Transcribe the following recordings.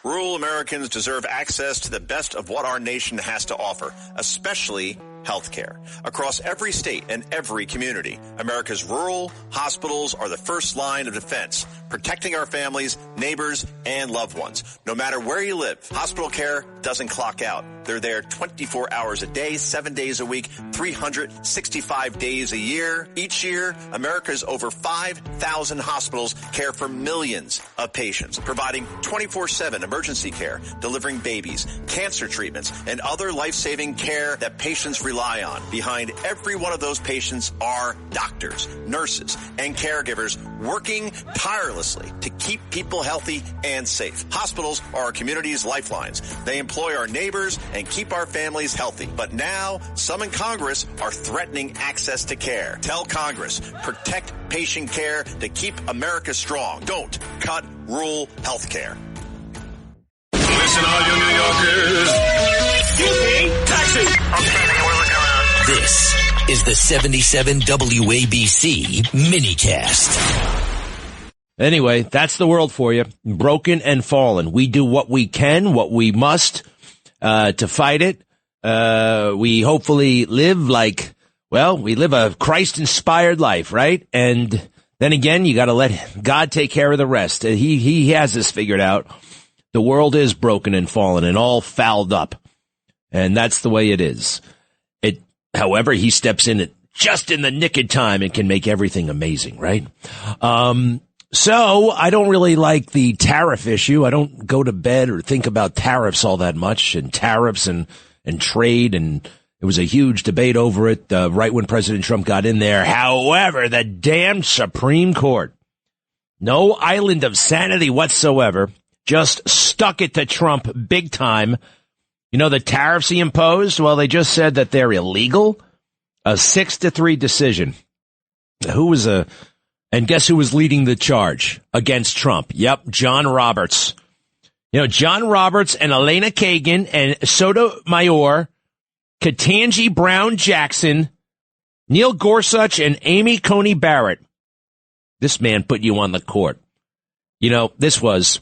Rural Americans deserve access to the best of what our nation has to offer, especially health care. Across every state and every community, America's rural hospitals are the first line of defense, protecting our families, neighbors, and loved ones. No matter where you live, hospital care doesn't clock out. They're there 24 hours a day, 7 days a week, 365 days a year. Each year, America's over 5,000 hospitals care for millions of patients, providing 24/7 emergency care, delivering babies, cancer treatments, and other life-saving care that patients rely on. Behind every one of those patients are doctors, nurses, and caregivers working tirelessly to keep people healthy and safe. Hospitals are our community's lifelines. They employ our neighbors and keep our families healthy. But now, some in Congress are threatening access to care. Tell Congress, protect patient care to keep America strong. Don't cut rural health care. Listen, all you New Yorkers. Taxi. This is the 77 WABC minicast. Anyway, that's the world for you. Broken and fallen. We do what we can, what we must, to fight it. We hopefully live we live a Christ-inspired life, right? And then again, you gotta let God take care of the rest. He has this figured out. The world is broken and fallen and all fouled up. And that's the way it is. However, he steps in it just in the nick of time and can make everything amazing, right? So I don't really like the tariff issue. I don't go to bed or think about tariffs all that much, and tariffs and trade. And it was a huge debate over it right when President Trump got in there. However, the damn Supreme Court, no island of sanity whatsoever, just stuck it to Trump big time. You know, the tariffs he imposed, well, they just said that they're illegal. A 6-3 decision. And guess who was leading the charge against Trump? Yep, John Roberts. You know, John Roberts and Elena Kagan and Sotomayor, Ketanji Brown Jackson, Neil Gorsuch, and Amy Coney Barrett. This man put you on the court. You know, this was...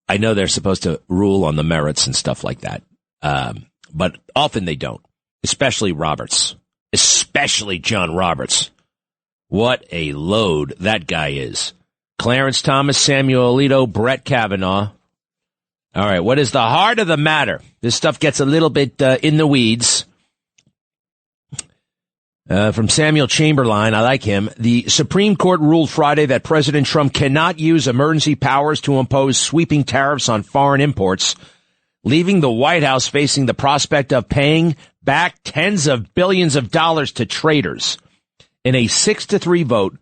I know they're supposed to rule on the merits and stuff like that, but often they don't, especially Roberts, especially John Roberts. What a load that guy is. Clarence Thomas, Samuel Alito, Brett Kavanaugh. All right, what is the heart of the matter? This stuff gets a little bit in the weeds. From Samuel Chamberlain, I like him. The Supreme Court ruled Friday that President Trump cannot use emergency powers to impose sweeping tariffs on foreign imports, leaving the White House facing the prospect of paying back tens of billions of dollars to traders. In a 6-3 vote,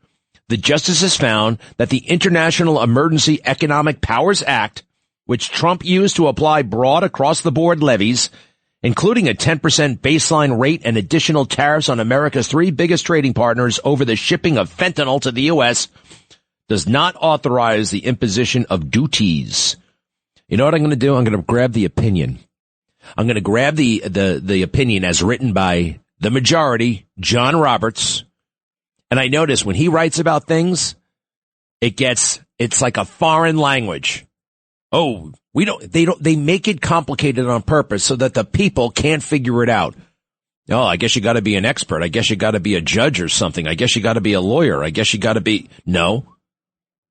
the justices found that the International Emergency Economic Powers Act, which Trump used to apply broad across-the-board levies, including a 10% baseline rate and additional tariffs on America's three biggest trading partners over the shipping of fentanyl to the U.S., does not authorize the imposition of duties. You know what I'm going to do? I'm going to grab the opinion. I'm going to grab the opinion as written by the majority, John Roberts. And I notice when he writes about things, it's like a foreign language. Oh, they make it complicated on purpose so that the people can't figure it out. Oh, I guess you got to be an expert. I guess you got to be a judge or something. I guess you got to be a lawyer. I guess you got to be. No,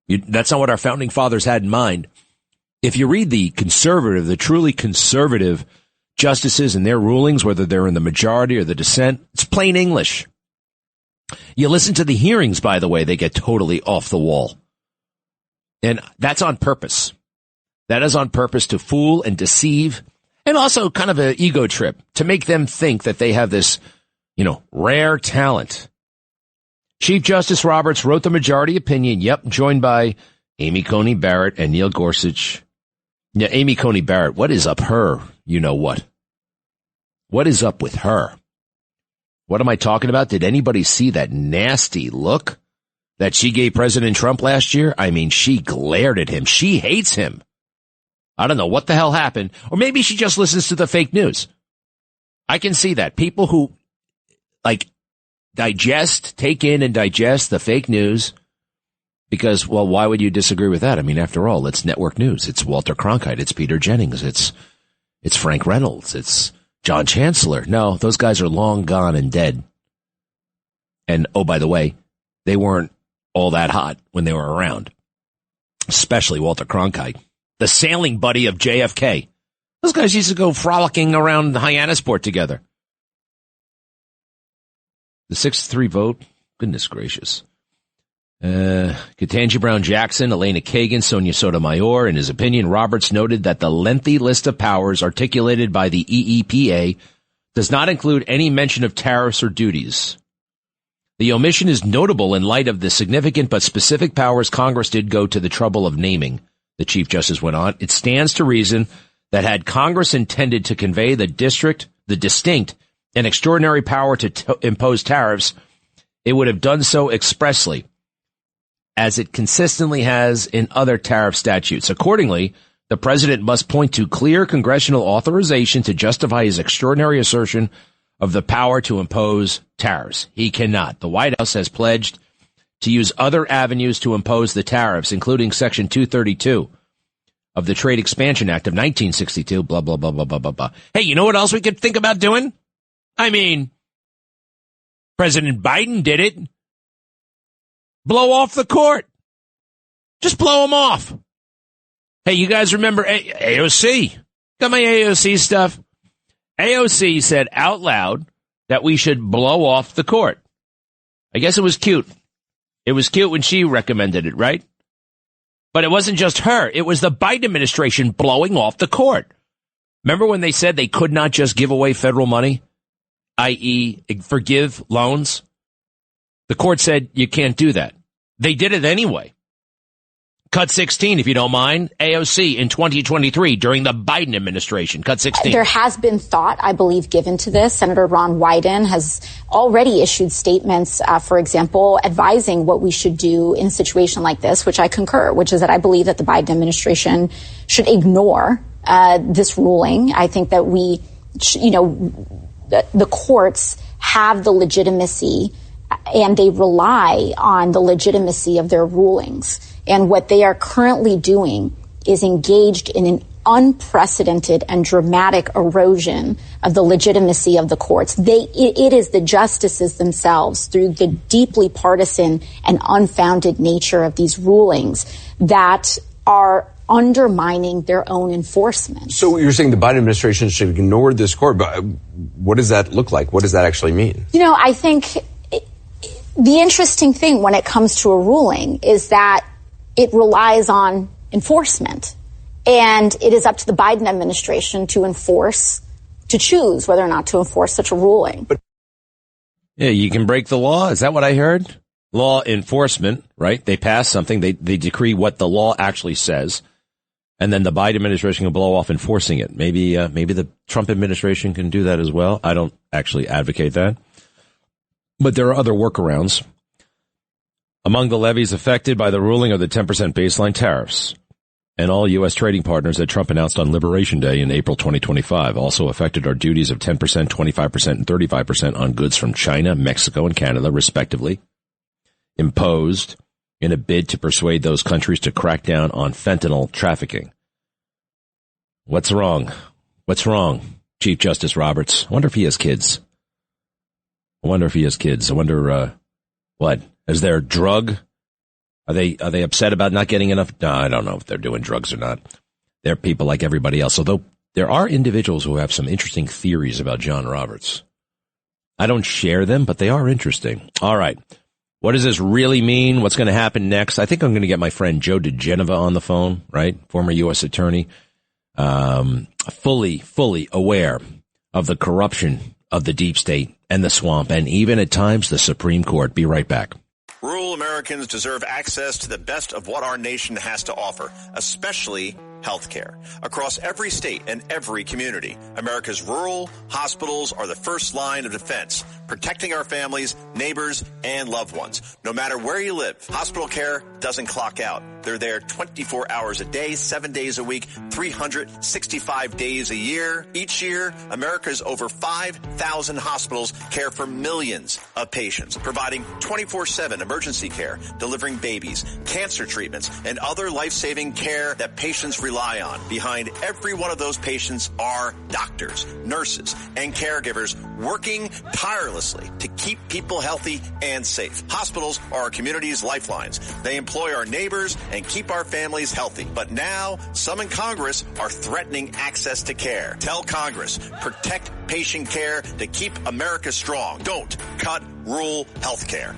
that's not what our founding fathers had in mind. If you read the truly conservative justices and their rulings, whether they're in the majority or the dissent, it's plain English. You listen to the hearings, by the way, they get totally off the wall. And that's on purpose. That is on purpose to fool and deceive, and also kind of an ego trip to make them think that they have this, rare talent. Chief Justice Roberts wrote the majority opinion, joined by Amy Coney Barrett and Neil Gorsuch. Yeah, Amy Coney Barrett, what is up her? You know what? What is up with her? What am I talking about? Did anybody see that nasty look that she gave President Trump last year? I mean, she glared at him. She hates him. I don't know what the hell happened. Or maybe she just listens to the fake news. I can see that. People who, take in and digest the fake news, Because, well, why would you disagree with that? I mean, after all, it's network news. It's Walter Cronkite. It's Peter Jennings. It's Frank Reynolds. It's John Chancellor. No, those guys are long gone and dead. And, oh, by the way, they weren't all that hot when they were around. Especially Walter Cronkite, the sailing buddy of JFK. Those guys used to go frolicking around Hyannisport together. The 6-3 vote? Goodness gracious. Ketanji Brown Jackson, Elena Kagan, Sonia Sotomayor. In his opinion, Roberts noted that the lengthy list of powers articulated by the EEPA does not include any mention of tariffs or duties. The omission is notable in light of the significant but specific powers Congress did go to the trouble of naming, the Chief Justice went on. It stands to reason that had Congress intended to convey the distinct and extraordinary power to impose tariffs, it would have done so expressly, as it consistently has in other tariff statutes. Accordingly, the president must point to clear congressional authorization to justify his extraordinary assertion of the power to impose tariffs. He cannot. The White House has pledged to use other avenues to impose the tariffs, including Section 232 of the Trade Expansion Act of 1962, blah, blah, blah, blah, blah, blah, blah. Hey, you know what else we could think about doing? I mean, President Biden did it. Blow off the court. Just blow them off. Hey, you guys remember AOC? Got my AOC stuff? AOC said out loud that we should blow off the court. I guess it was cute. It was cute when she recommended it, right? But it wasn't just her. It was the Biden administration blowing off the court. Remember when they said they could not just give away federal money, i.e. forgive loans? The court said you can't do that. They did it anyway. Cut 16, if you don't mind. AOC in 2023 during the Biden administration. Cut 16. There has been thought, I believe, given to this. Senator Ron Wyden has already issued statements, for example, advising what we should do in a situation like this, which I concur, which is that I believe that the Biden administration should ignore this ruling. I think that we, the courts have the legitimacy and they rely on the legitimacy of their rulings. And what they are currently doing is engaged in an unprecedented and dramatic erosion of the legitimacy of the courts. It is the justices themselves, through the deeply partisan and unfounded nature of these rulings, that are undermining their own enforcement. So you're saying the Biden administration should ignore this court, but what does that look like? What does that actually mean? I think the interesting thing when it comes to a ruling is that it relies on enforcement, and it is up to the Biden administration to choose whether or not to enforce such a ruling. Yeah, you can break the law. Is that what I heard? Law enforcement, right? They pass something. They decree what the law actually says. And then the Biden administration can blow off enforcing it. Maybe the Trump administration can do that as well. I don't actually advocate that. But there are other workarounds. Among the levies affected by the ruling are the 10% baseline tariffs and all U.S. trading partners that Trump announced on Liberation Day in April 2025. Also affected are duties of 10%, 25%, and 35% on goods from China, Mexico, and Canada, respectively, imposed in a bid to persuade those countries to crack down on fentanyl trafficking. What's wrong? What's wrong, Chief Justice Roberts? I wonder if he has kids. I wonder, what? Is there drug? Are they upset about not getting enough? No, I don't know if they're doing drugs or not. They're people like everybody else, although there are individuals who have some interesting theories about John Roberts. I don't share them, but they are interesting. All right. What does this really mean? What's going to happen next? I think I'm going to get my friend Joe DeGeneva on the phone, right? Former U.S. attorney, fully aware of the corruption of the deep state and the swamp, and even at times the Supreme Court. Be right back. Rural Americans deserve access to the best of what our nation has to offer, especially health care. Across every state and every community, America's rural hospitals are the first line of defense, protecting our families, neighbors, and loved ones. No matter where you live, hospital care doesn't clock out. They're there 24 hours a day, 7 days a week, 365 days a year. Each year, America's over 5,000 hospitals care for millions of patients, providing 24/7 emergency care, delivering babies, cancer treatments, and other life-saving care that patients rely on. Behind every one of those patients are doctors, nurses, and caregivers working tirelessly to keep people healthy and safe. Hospitals are our community's lifelines. They employ our neighbors and keep our families healthy. But now, some in Congress are threatening access to care. Tell Congress, protect patient care to keep America strong. Don't cut rural health care.